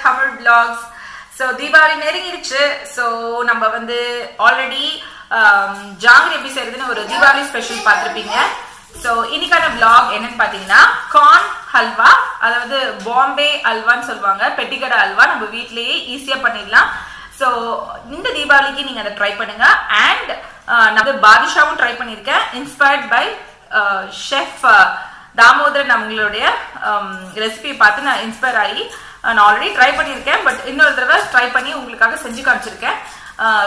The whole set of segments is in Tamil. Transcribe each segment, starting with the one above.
Tamil vlogs. So Diwali neringiruchu. So நம்ம வந்து ஆல்ரெடி ஜாங்கிரி எப்படி செய்யறதுன்னு ஒரு தீபாவளி ஸ்பெஷல் பார்த்திருப்பீங்க. ஸோ இன்னைக்கான vlog என்னன்னு பார்த்தீங்கன்னா கார்ன் ஹல்வா, அதாவது பாம்பே அல்வான்னு சொல்லுவாங்க, பெட்டிக்கடை அல்வா நம்ம வீட்லேயே ஈஸியாக பண்ணிடலாம். ஸோ இந்த தீபாவளிக்கு நீங்கள் அதை ட்ரை பண்ணுங்க. அண்ட் நான் பாதுஷாவும் ட்ரை பண்ணியிருக்கேன், இன்ஸ்பயர்ட் பை ஷெஃப் தாமோதரன் அவங்களுடைய ரெசிபி பார்த்து நான் இன்ஸ்பயர் ஆகி நான் ஆல்ரெடி ட்ரை பண்ணியிருக்கேன். பட் இன்னொரு தடவை ட்ரை பண்ணி உங்களுக்காக செஞ்சு காமிச்சிருக்கேன்.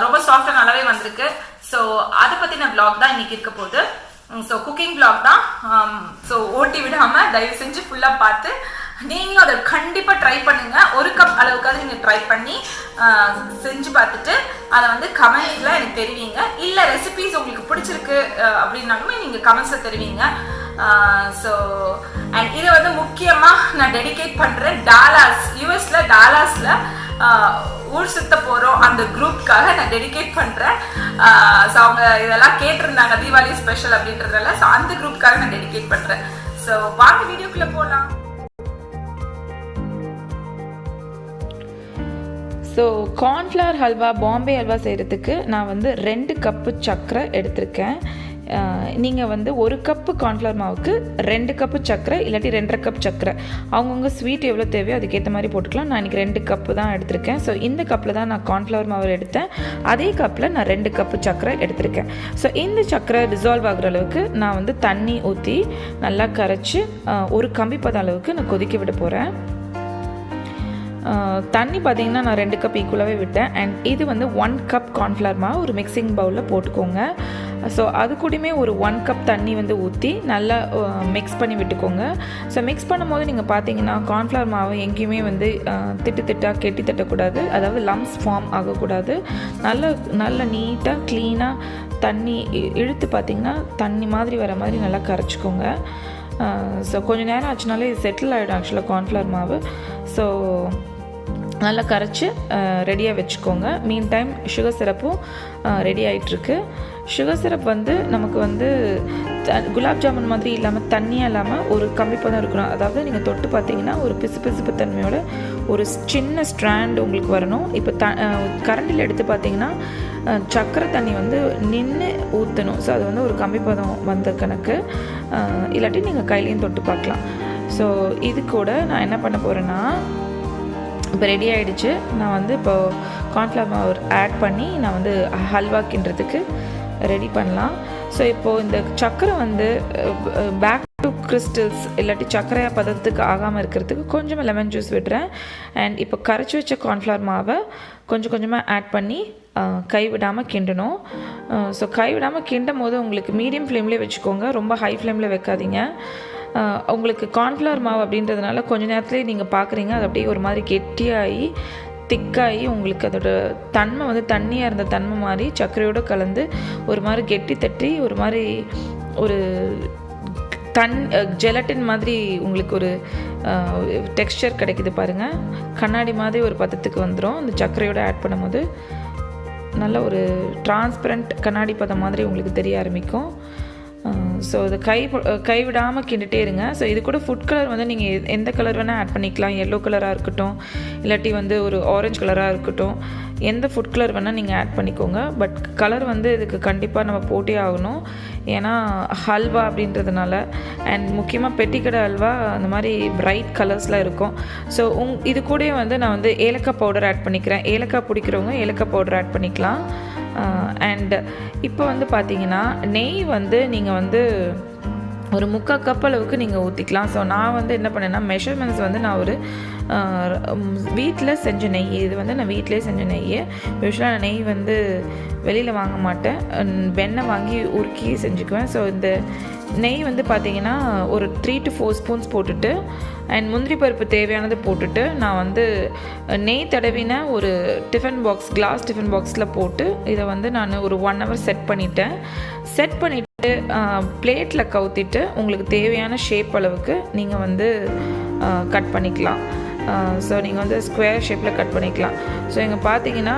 ரொம்ப சாஃப்டாக நல்லாவே வந்திருக்கு. ஸோ அதை பற்றின vlog தான் இன்னைக்கு இருக்க போகுது. ஸோ குக்கிங் vlog தான். ஸோ ஓட்டி விடாமல் தயவு செஞ்சு ஃபுல்லாக பார்த்து நீங்களும் அதை கண்டிப்பாக ட்ரை பண்ணுங்க. ஒரு கப் அளவுக்காவது நீங்கள் ட்ரை பண்ணி செஞ்சு பார்த்துட்டு அதை வந்து கமெண்ட்ஸில் எனக்கு தெரிவிங்க. இல்லை ரெசிபிஸ் உங்களுக்கு பிடிச்சிருக்கு அப்படின்னாலுமே நீங்கள் கமெண்ட்ஸில் தெரிவிங்க. ஸோ அண்ட் இதை வந்து முக்கியமாக நான் டெடிகேட் பண்ணுறேன் டாலாஸ், யூஎஸில் டாலாஸில் ஊர் சுத்த போகிறோம் அந்த குரூப்காக நான் டெடிகேட் பண்ணுறேன். ஸோ அவங்க இதெல்லாம் கேட்டிருந்தாங்க தீபாவளி ஸ்பெஷல் அப்படின்றதால, ஸோ அந்த குரூப்காக நான் டெடிகேட் பண்ணுறேன். ஸோ வாங்க வீடியோக்குள்ளே போகலாம். ஸோ கார்ன்ஃப்ளவர் ஹல்வா, பாம்பே ஹல்வா செய்கிறதுக்கு நான் வந்து 2 கப்பு சர்க்கரை எடுத்திருக்கேன். நீங்கள் வந்து 1 கப்பு கார்ன்ஃப்ளவர் மாவுக்கு 2 கப்பு சர்க்கரை, இல்லாட்டி 2.5 கப் சர்க்கரை, அவங்கவுங்க ஸ்வீட் எவ்வளோ தேவையோ அதுக்கேற்ற மாதிரி போட்டுக்கலாம். நான் இன்றைக்கி 2 கப்பு தான் எடுத்திருக்கேன். ஸோ இந்த கப்பில் தான் நான் கார்ன்ஃப்ளவர் மாவு எடுத்தேன். அதே கப்பில் நான் 2 கப்பு சர்க்கரை எடுத்திருக்கேன். ஸோ இந்த சர்க்கரை டிசால்வ் ஆகிற அளவுக்கு நான் வந்து தண்ணி ஊற்றி நல்லா கரைச்சி ஒரு கம்பி பதம் அளவுக்கு நான் கொதிக்க விட போகிறேன். தண்ணி பார்த்திங்கன்னா நான் 2 கப் ஈக்குவலாகவே விட்டேன். அண்ட் இது வந்து 1 கப் கார்ன்ஃப்ளவர் மாவு ஒரு மிக்சிங் பவுலில் போட்டுக்கோங்க. ஸோ அது கூடயுமே ஒரு 1 கப் தண்ணி வந்து ஊற்றி நல்லா மிக்ஸ் பண்ணி விட்டுக்கோங்க. ஸோ மிக்ஸ் பண்ணும் போது நீங்கள் பார்த்தீங்கன்னா கார்ன்ஃப்ளவர் மாவு எங்கேயுமே வந்து திட்டாக கெட்டி தட்டக்கூடாது, அதாவது லம்ஸ் ஃபார்ம் ஆகக்கூடாது. நல்ல நீட்டாக க்ளீனாக தண்ணி இழுத்து பார்த்திங்கன்னா தண்ணி மாதிரி வர மாதிரி நல்லா கரைச்சிக்கோங்க. ஸோ கொஞ்சம் நேரம் ஆச்சுனாலே செட்டில் ஆகிடும் ஆக்சுவலாக கார்ன்ஃப்ளவர் மாவு. ஸோ நல்லா கரைச்சி ரெடியாக வச்சுக்கோங்க. மீன் டைம் சுகர் சிரப்பும் ரெடி ஆகிட்டுருக்கு. சுகர் சிரப் வந்து நமக்கு வந்து குலாப் ஜாமுன் மாதிரி இல்லாமல் தண்ணியாக இல்லாமல் ஒரு கம்பிப்பதம் இருக்கணும். அதாவது நீங்கள் தொட்டு பார்த்தீங்கன்னா ஒரு பிசுபிசுப்பு தன்மையோட ஒரு சின்ன ஸ்ட்ராண்ட் உங்களுக்கு வரணும். இப்போ கரண்டில் எடுத்து பார்த்தீங்கன்னா சர்க்கரை தண்ணி வந்து நின்று ஊற்றணும். ஸோ அது வந்து ஒரு கம்பிப்பதம் வந்த கணக்கு, இல்லாட்டி நீங்கள் கையிலையும் தொட்டு பார்க்கலாம். ஸோ இது கூட நான் என்ன பண்ண போகிறேன்னா, இப்போ ரெடி ஆகிடுச்சு. நான் வந்து இப்போது கார்ன்ஃப்ளவர் மாவு ஆட் பண்ணி நான் வந்து ஹல்வா கிண்டுறதுக்கு ரெடி பண்ணலாம். ஸோ இப்போது இந்த சர்க்கரை வந்து பேக் டு கிறிஸ்டல்ஸ் இல்லாட்டி சர்க்கரையாக பதத்துக்கு ஆகாமல் இருக்கிறதுக்கு கொஞ்சமாக லெமன் ஜூஸ் விடுறேன். அண்ட் இப்போ கரைச்சி வச்ச கார்ன்ஃப்ளவர் மாவை கொஞ்சம் கொஞ்சமாக ஆட் பண்ணி கைவிடாமல் கிண்டணும். ஸோ கைவிடாமல் கிண்டும் போது உங்களுக்கு மீடியம் ஃப்ளேம்லேயே வச்சுக்கோங்க, ரொம்ப ஹை ஃப்ளேமில் வைக்காதீங்க. உங்களுக்கு கார்ன்ஃப்ளவர் மாவு அப்படின்றதுனால கொஞ்சம் நேரத்துலேயே நீங்கள் பார்க்குறீங்க அது அப்படியே ஒரு மாதிரி கெட்டியாகி திக்காகி உங்களுக்கு அதோட தன்மை வந்து தண்ணியாக இருந்த தன்மை மாதிரி சர்க்கரையோடு கலந்து ஒரு மாதிரி கெட்டி தட்டி ஒரு மாதிரி ஒரு ஜெலட்டின் மாதிரி உங்களுக்கு ஒரு டெக்ஸ்சர் கிடைக்குது பாருங்கள். கண்ணாடி மாதிரி ஒரு பதத்துக்கு வந்துடும். அந்த சர்க்கரையோடு ஆட் பண்ணும்போது நல்ல ஒரு டிரான்ஸ்பரண்ட் கண்ணாடி பதம் மாதிரி உங்களுக்கு தெரிய ஆரம்பிக்கும். ஸோ இது கைவிடாமல் கிண்டிகிட்டே இருங்க. ஸோ இது கூட ஃபுட் கலர் வந்து நீங்கள் எந்த கலர் வேணால் ஆட் பண்ணிக்கலாம். எல்லோ கலராக இருக்கட்டும், இல்லாட்டி வந்து ஒரு ஆரஞ்சு கலராக இருக்கட்டும், எந்த ஃபுட் கலர் வேணால் நீங்கள் ஆட் பண்ணிக்கோங்க. பட் கலர் வந்து இதுக்கு கண்டிப்பாக நம்ம போட்டே ஆகணும், ஏன்னா ஹல்வா அப்படின்றதுனால. அண்ட் முக்கியமாக பெட்டிக்கடை ஹல்வா அந்த மாதிரி பிரைட் கலர்ஸ்லாம் இருக்கும். ஸோ இது கூட வந்து நான் வந்து ஏலக்காய் பவுடர் ஆட் பண்ணிக்கிறேன். ஏலக்காய் பிடிக்கிறவங்க ஏலக்காய் பவுடர் ஆட் பண்ணிக்கலாம். அண்ட் இப்போ வந்து பார்த்தீங்கன்னா நெய் வந்து நீங்கள் வந்து ஒரு 3/4 கப் அளவுக்கு நீங்கள் ஊற்றிக்கலாம். ஸோ நான் வந்து என்ன பண்ணேன்னா மெஷர்மெண்ட்ஸ் வந்து நான் ஒரு வீட்டில் செஞ்ச நெய், இது வந்து நான் வீட்டிலே செஞ்ச நெய். யூஸ்வலாக நான் நெய் வந்து வெளியில் வாங்க மாட்டேன், வெண்ணெய் வாங்கி உருக்கி செஞ்சுக்குவேன். ஸோ இந்த நெய் வந்து பார்த்திங்கன்னா ஒரு 3 to 4 ஸ்பூன்ஸ் போட்டுட்டு அண்ட் முந்திரி பருப்பு தேவையானது போட்டுட்டு நான் வந்து நெய் தடவின ஒரு கிளாஸ் டிஃபன் பாக்ஸில் போட்டு இதை வந்து நான் ஒரு 1 hour செட் பண்ணிவிட்டு பிளேட்டில் கவுத்திட்டு உங்களுக்கு தேவையான ஷேப் அளவுக்கு நீங்கள் வந்து கட் பண்ணிக்கலாம். ஸோ நீங்கள் வந்து ஸ்கொயர் ஷேப்பில் கட் பண்ணிக்கலாம். ஸோ இங்கே பார்த்தீங்கன்னா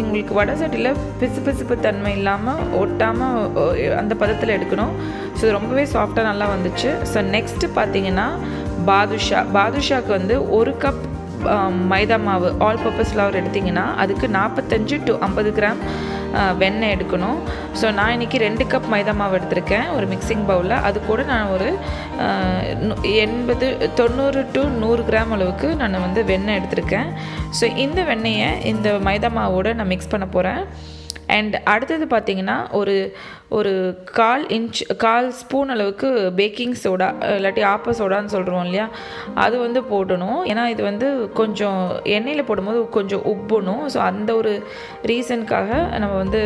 உங்களுக்கு வடை சட்டியில் பிசுபிசுப்பு தன்மை இல்லாமல் ஒட்டாமல் அந்த பதத்தில் எடுக்கணும். ஸோ ரொம்பவே சாஃப்டாக நல்லா வந்துச்சு. ஸோ நெக்ஸ்ட்டு பார்த்தீங்கன்னா பாதுஷாக்கு வந்து 1 கப் மைதா மாவு ஆல் பர்பஸ் ஃப்ளவர் எடுத்திங்கன்னா அதுக்கு 45 to 50 கிராம் வெண்ணெய் எடுக்கணும். ஸோ நான் இன்றைக்கி 2 கப் மைதா மாவு எடுத்திருக்கேன் ஒரு மிக்சிங் பவுலில். அது கூட நான் ஒரு 90 to 100 கிராம் அளவுக்கு நான் வந்து வெண்ணெய் எடுத்திருக்கேன். ஸோ இந்த வெண்ணெயை இந்த மைதா மாவோடு நான் மிக்ஸ் பண்ண போகிறேன். அண்ட் அடுத்தது பார்த்திங்கன்னா ஒரு 1/4 ஸ்பூன் அளவுக்கு பேக்கிங் சோடா இல்லாட்டி ஆப்ப சோடான்னு சொல்கிறோம் இல்லையா, அது வந்து போடணும். ஏன்னா இது வந்து கொஞ்சம் எண்ணெயில் போடும்போது கொஞ்சம் உப்பணும். ஸோ அந்த ஒரு ரீசனுக்காக நம்ம வந்து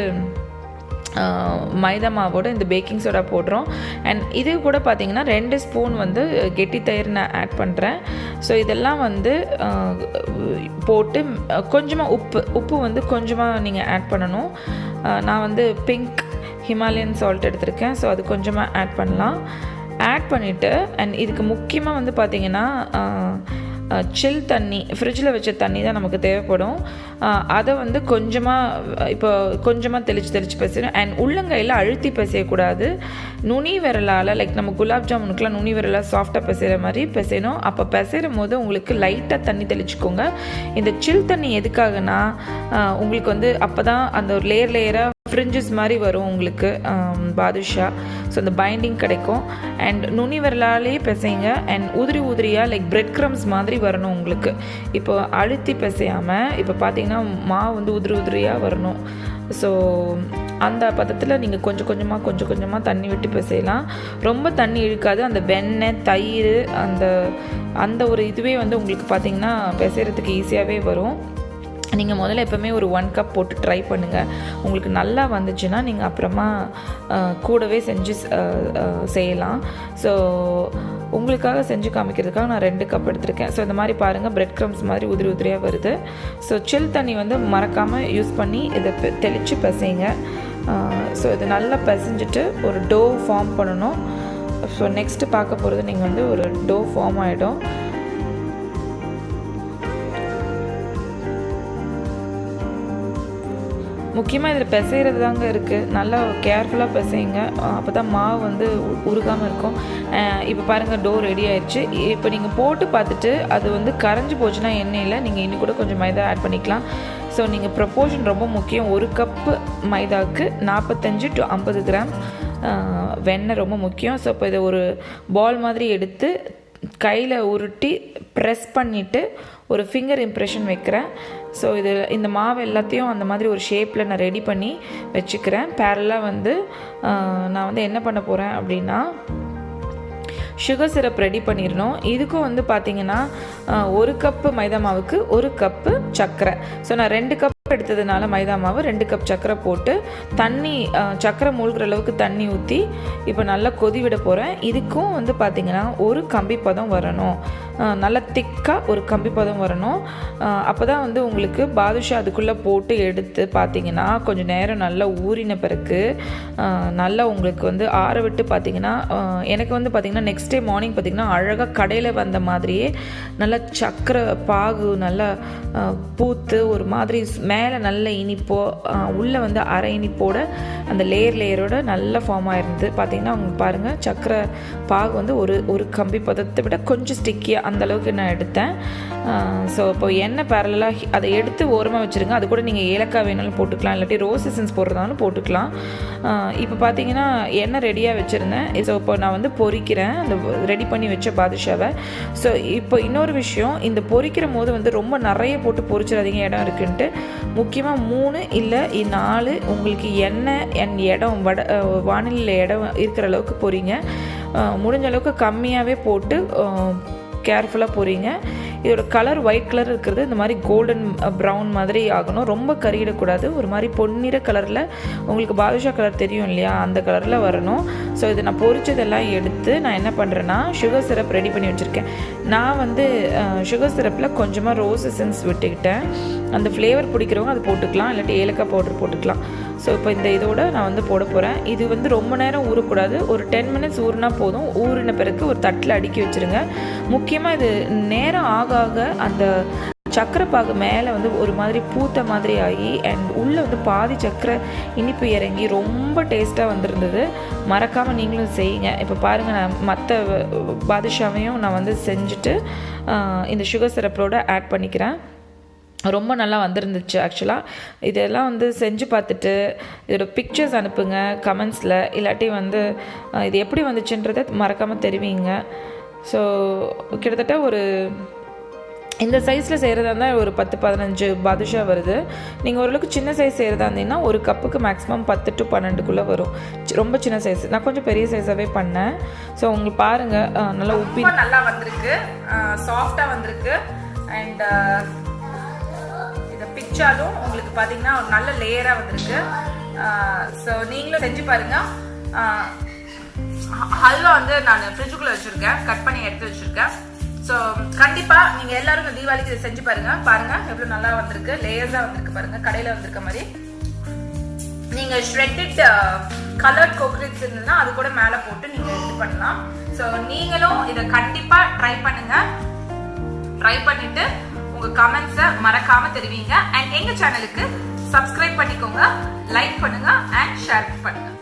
மைதா மாவோட இந்த பேக்கிங் சோடா போடுறோம். அண்ட் இது கூட பார்த்திங்கன்னா 2 ஸ்பூன் வந்து கெட்டி தயிர் நான் ஆட் பண்ணுறேன். ஸோ இதெல்லாம் வந்து போட்டு கொஞ்சமாக உப்பு வந்து கொஞ்சமாக நீங்கள் ஆட் பண்ணணும். நான் வந்து பிங்க் ஹிமாலயன் சால்ட் எடுத்திருக்கேன். ஸோ அது கொஞ்சமாக ஆட் பண்ணலாம். ஆட் பண்ணிவிட்டு அண்ட் இதுக்கு முக்கியமாக வந்து பார்த்திங்கன்னா சில் தண்ணி, ஃப்ரிட்ஜில் வச்ச தண்ணி தான் நமக்கு தேவைப்படும். அதை வந்து கொஞ்சமாக தெளித்து பிசையணும். அண்ட் உள்ளங்கையில் அழுத்தி பிசையக்கூடாது. நுனி விரலால் லைக் நம்ம குலாப் ஜாமுனுக்குலாம் நுனி விரலால் சாஃப்டாக பிசைகிற மாதிரி பிசையணும். அப்போ பிசையும் போது உங்களுக்கு லைட்டாக தண்ணி தெளிச்சுக்கோங்க. இந்த சில் தண்ணி எதுக்காகனா உங்களுக்கு வந்து அப்போ தான் அந்த ஒரு லேயராக ஃப்ரிஞ்சஸ் மாதிரி வரும் உங்களுக்கு பாதுஷா. ஸோ அந்த பைண்டிங் கிடைக்கும். அண்ட் நுனி விரலாலே பிசைங்க. அண்ட் உதிரியாக லைக் பிரெட் க்ரம்ஸ் மாதிரி வரணும் உங்களுக்கு. இப்போ அழுத்தி பிசையாமல் இப்போ பார்த்தீங்கன்னா மாவு வந்து உதிரியாக வரணும். ஸோ அந்த பதத்தில் நீங்கள் கொஞ்சம் கொஞ்சமாக தண்ணி விட்டு பிசையலாம். ரொம்ப தண்ணி இழுக்காது. அந்த வெண்ணெய் தயிர் அந்த ஒரு இதுவே வந்து உங்களுக்கு பார்த்திங்கன்னா பிசைகிறதுக்கு ஈஸியாகவே வரும். நீங்கள் முதல்ல எப்போவுமே ஒரு 1 கப் போட்டு ட்ரை பண்ணுங்கள். உங்களுக்கு நல்லா வந்துச்சுன்னா நீங்கள் அப்புறமா கூடவே செஞ்சு செய்யலாம். ஸோ உங்களுக்காக செஞ்சு காமிக்கிறதுக்காக நான் 2 கப் எடுத்திருக்கேன். ஸோ இந்த மாதிரி பாருங்கள் பிரெட் க்ரம்ஸ் மாதிரி உதிரியாக வருது. ஸோ சில் தண்ணி வந்து மறக்காமல் யூஸ் பண்ணி இதை தெளித்து பிசைங்க. ஸோ இது நல்லா பிசைஞ்சிட்டு ஒரு டோ ஃபார்ம் பண்ணணும். ஸோ நெக்ஸ்ட்டு பார்க்க போகிறது நீங்கள் வந்து ஒரு டோ ஃபார்ம் ஆகிடும். முக்கியமாக இதில் பிசைகிறது தாங்க இருக்குது. நல்லா கேர்ஃபுல்லாக பிசைங்க. அப்போ தான் மாவு வந்து உருகாமல் இருக்கும். இப்போ பாருங்கள் டோ ரெடி ஆயிடுச்சு. இப்போ நீங்கள் போட்டு பார்த்துட்டு அது வந்து கரைஞ்சி போச்சுன்னா எண்ணெயில் நீங்கள் இன்னும் கூட கொஞ்சம் மைதா ஆட் பண்ணிக்கலாம். ஸோ நீங்கள் ப்ரொப்போர்ஷன் ரொம்ப முக்கியம். 1 கப்பு மைதாவுக்கு 45 to 50 கிராம் வெண்ணெய் ரொம்ப முக்கியம். ஸோ இப்போ இதை ஒரு பால் மாதிரி எடுத்து கையில் உருட்டி ப்ரெஸ் பண்ணிவிட்டு ஒரு ஃபிங்கர் இம்ப்ரெஷன் வைக்கிறேன். ஸோ இந்த மாவு எல்லாத்தையும் அந்த மாதிரி ஒரு ஷேப்பில் நான் ரெடி பண்ணி வச்சுக்கிறேன். பேரலாக வந்து நான் வந்து என்ன பண்ண போகிறேன் அப்படின்னா சுகர் சிரப் ரெடி பண்ணிடணும். இதுக்கும் வந்து பார்த்திங்கன்னா 1 கப்பு மைதா மாவுக்கு 1 கப்பு சர்க்கரை. ஸோ நான் 2 கப் எடுத்ததுனால மைதா மாவு 2 கப் சர்க்கரை போட்டு தண்ணி சர்க்கரை மூழ்கிற அளவுக்கு தண்ணி ஊற்றி இப்போ நல்லா கொதி விட போகிறேன். இதுக்கும் வந்து பார்த்திங்கன்னா ஒரு கம்பி பதம் வரணும். நல்லா திக்காக ஒரு கம்பி பதம் வரணும். அப்போ தான் வந்து உங்களுக்கு பாதுஷா அதுக்குள்ளே போட்டு எடுத்து பார்த்திங்கன்னா கொஞ்சம் நேரம் நல்லா ஊறின பிறகு நல்லா உங்களுக்கு வந்து ஆற விட்டு பார்த்திங்கன்னா எனக்கு வந்து பார்த்திங்கன்னா நெக்ஸ்ட் டே மார்னிங் பார்த்திங்கன்னா அழகாக கடையில் வந்த மாதிரியே நல்லா சர்க்கரை பாகு நல்லா பூத்து ஒரு மாதிரி மேலே நல்ல இனிப்போ உள்ளே வந்து அரை இனிப்போட அந்த லேயரோட நல்ல ஃபார்ம் ஆகிருந்து பார்த்திங்கன்னா உங்களுக்கு பாருங்கள் சர்க்கரை பாகு வந்து ஒரு கம்பி பதத்தை விட கொஞ்சம் ஸ்டிக்கியாக அந்தளவுக்கு நான் எடுத்தேன். ஸோ இப்போ எண்ணெய் பேரலாக அதை எடுத்து ஓரமாக வச்சுருங்க. அது கூட நீங்கள் ஏலக்காய் வேணாலும் போட்டுக்கலாம், இல்லாட்டி ரோஸ் எசன்ஸ் போடுறதாலும் போட்டுக்கலாம். இப்போ பார்த்தீங்கன்னா எண்ணெய் ரெடியாக வச்சுருந்தேன். ஸோ இப்போ நான் வந்து பொரிக்கிறேன் அந்த ரெடி பண்ணி வச்ச பாதுஷாவை. ஸோ இப்போ இன்னொரு விஷயம், இந்த பொரிக்கிற போது வந்து ரொம்ப நிறைய போட்டு பொரிச்சிடாதீங்க, இடம் இருக்குன்ட்டு. முக்கியமாக 3 இல்லை 4 உங்களுக்கு எண்ணெய் இடம் வானிலையில் இடம் இருக்கிற அளவுக்கு பொரிங்க. முடிஞ்ச அளவுக்கு கம்மியாகவே போட்டு கேர்ஃபுல்லாக பொரிங்க. இதோட கலர் ஒயிட் கலர் இருக்கிறது இந்த மாதிரி கோல்டன் ப்ரௌன் மாதிரி ஆகணும். ரொம்ப கறியிடக்கூடாது. ஒரு மாதிரி பொன்னிற கலரில் உங்களுக்கு பாதுஷா கலர் தெரியும் இல்லையா, அந்த கலரில் வரணும். ஸோ இதை நான் பொரிச்சதெல்லாம் எடுத்து நான் என்ன பண்ணுறேன்னா சுகர் சிரப் ரெடி பண்ணி வச்சுருக்கேன். நான் வந்து சுகர் சிரப்பில் கொஞ்சமாக ரோஸ் எசன்ஸ் விட்டுக்கிட்டேன். அந்த ஃப்ளேவர் பிடிக்கிறவங்க அது போட்டுக்கலாம், இல்லாட்டி ஏலக்காய் பவுடர் போட்டுக்கலாம். ஸோ இப்போ இந்த இதோடு நான் வந்து போட போகிறேன். இது வந்து ரொம்ப நேரம் ஊறக்கூடாது. ஒரு 10 மினிட்ஸ் ஊறினா போதும். ஊறின பிறகு ஒரு தட்டில் அடுக்கி வச்சுருங்க. முக்கியமாக இது நேரம் ஆக ஆக அந்த சக்கரை பாகு மேலே வந்து ஒரு மாதிரி பூத்த மாதிரி ஆகி அண்ட் உள்ளே வந்து பாதி சக்கரை இனிப்பு இறங்கி ரொம்ப டேஸ்ட்டாக வந்திருந்தது. மறக்காமல் நீங்களும் செய்யுங்க. இப்போ பாருங்கள், நான் மற்ற பாதுஷாவையும் நான் வந்து செஞ்சுட்டு இந்த சுகர் சிரப்போட ஆட் பண்ணிக்கிறேன். ரொம்ப நல்லா வந்திருந்துச்சு. ஆக்சுவலாக இதெல்லாம் வந்து செஞ்சு பார்த்துட்டு இதோட பிக்சர்ஸ் அனுப்புங்க கமெண்ட்ஸில். இல்லாட்டி வந்து இது எப்படி வந்துச்சுன்றதை மறக்காமல் தெரிவிங்க. ஸோ கிட்டத்தட்ட ஒரு இந்த சைஸில் செய்கிறதா இருந்தால் ஒரு 10-15 பாதுஷா வருது. நீங்கள் ஓரளவுக்கு சின்ன சைஸ் செய்கிறதா இருந்தீங்கன்னா ஒரு கப்புக்கு மேக்ஸிமம் 10 to 12 வரும். ரொம்ப சின்ன சைஸ். நான் கொஞ்சம் பெரிய சைஸாகவே பண்ணேன். ஸோ உங்களுக்கு பாருங்கள், நல்லா உப்பி நல்லா வந்திருக்கு, சாஃப்டாக வந்திருக்கு. அண்ட் இதை பிச்சாலும் உங்களுக்கு பார்த்தீங்கன்னா ஒரு நல்ல லேயராக வந்திருக்கு. ஸோ நீங்களும் செஞ்சு பாருங்கள். ஹல்வா வந்து நான் ஃப்ரிட்ஜுக்குள்ளே வச்சுருக்கேன், கட் பண்ணி எடுத்து வச்சுருக்கேன். ஸோ கண்டிப்பாக நீங்கள் எல்லாரும் இந்த தீபாவளிக்கு இதை செஞ்சு பாருங்கள் எவ்வளோ நல்லா வந்திருக்கு, லேயர்ஸாக வந்திருக்கு பாருங்கள், கடையில் வந்திருக்க மாதிரி. நீங்கள் ஷ்ரெட்டட் கலர்ட் கோகனட்ஸ் இருந்ததுன்னா அது கூட மேலே போட்டு நீங்கள் இது பண்ணலாம். ஸோ நீங்களும் இதை கண்டிப்பாக ட்ரை பண்ணுங்கள். ட்ரை பண்ணிவிட்டு உங்கள் கமெண்ட்ஸை மறக்காமல் தெரிவிங்க. அண்ட் எங்கள் சேனலுக்கு சப்ஸ்கிரைப் பண்ணிக்கோங்க, லைக் பண்ணுங்கள் அண்ட் ஷேர் பண்ணுங்கள்.